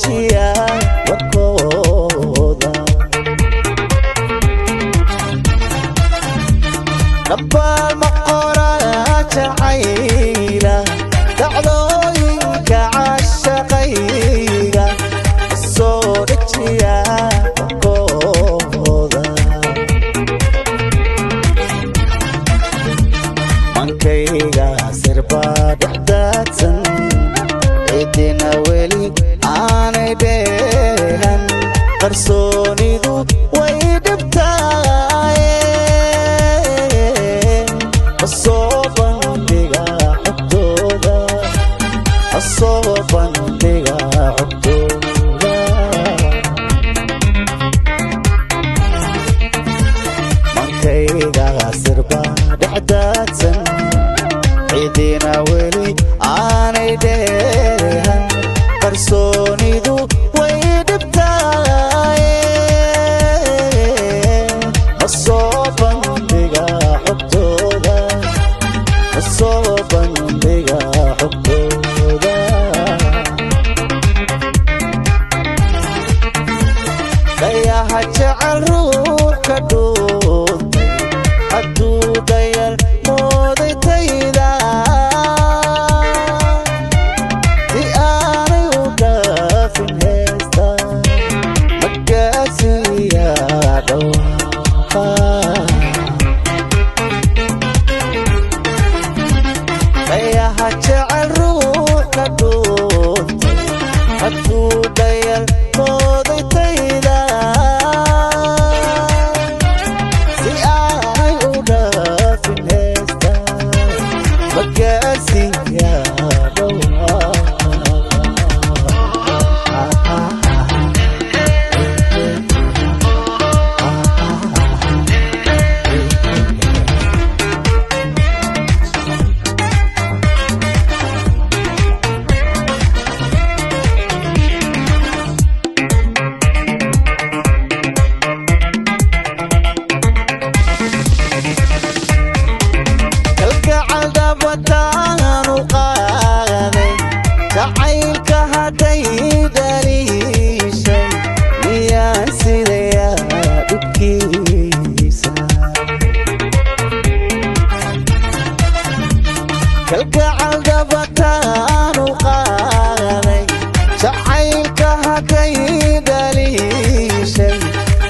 dejiya warkooda dhabbal ma qoraa jacayla dacdooyinka caashaqayga soo dejiya warkooda mankayga sirba dhexdaadsan cidina weli aanay dheehan qarsoonidu way dhibtaaye asoo bandhiga xogtooda asoo bandhiga xogtooda mankayga sirba dhexdaadsan cidina weli aanay dheehan qarsoonidu way dhibtaaye asoo bandhiga xogtooda asoo bandhiga xogtooda dayaha jecel ruux ka dhuuntay hadduu dayal mooday tayda si aanay u dhaafin heesta magaasiya dhawaaqa dayaha jecel ruux ka dhuuntay hadduu dayal mooday tayda si aanay u dhaafin heesta magaasiya dhawaaqa kalgacal dabataanu qaaday jacaylka hadday daliishay miyaan sidayaa dhibkiisa kalgacal dabataanu qaaday jacaylka hadday daliishay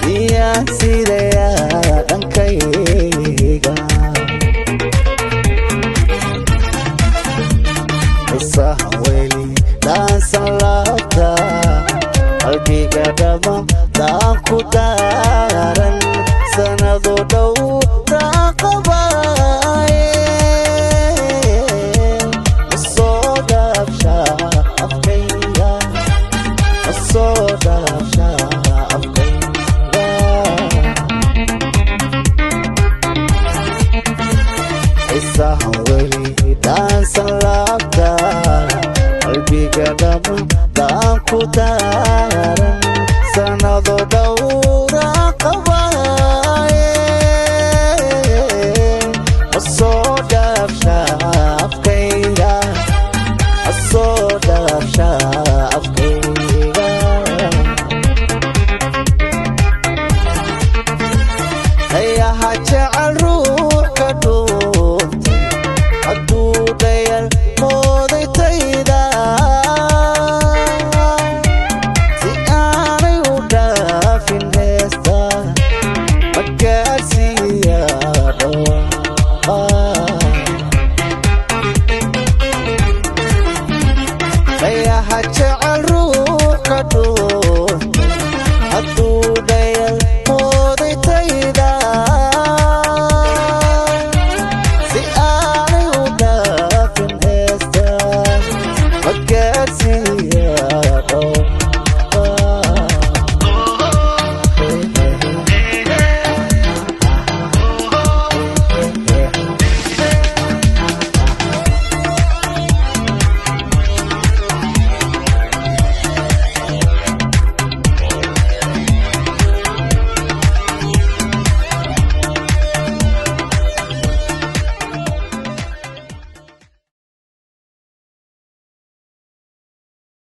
miyaan sidayaa dhankayga isahan weli dhaansan laabta qalbiga dhama daan ku daaran sanado dhowraa qabaaye asoo dhaafshaa afkayga asoo dhaafshaa afkayga isahan weli dhaansan laabta qalbiga dhama daan ku daaran sanado dhowraa qabaaye asoo dhaafshaa afkayga asoo dhaafshaa afkayga dayaha jecel ruux ka dhuuntay hadduu dayal mooday tayda si aanay u dhaafin heesta magaasiya dhawaaqa dayaha jecel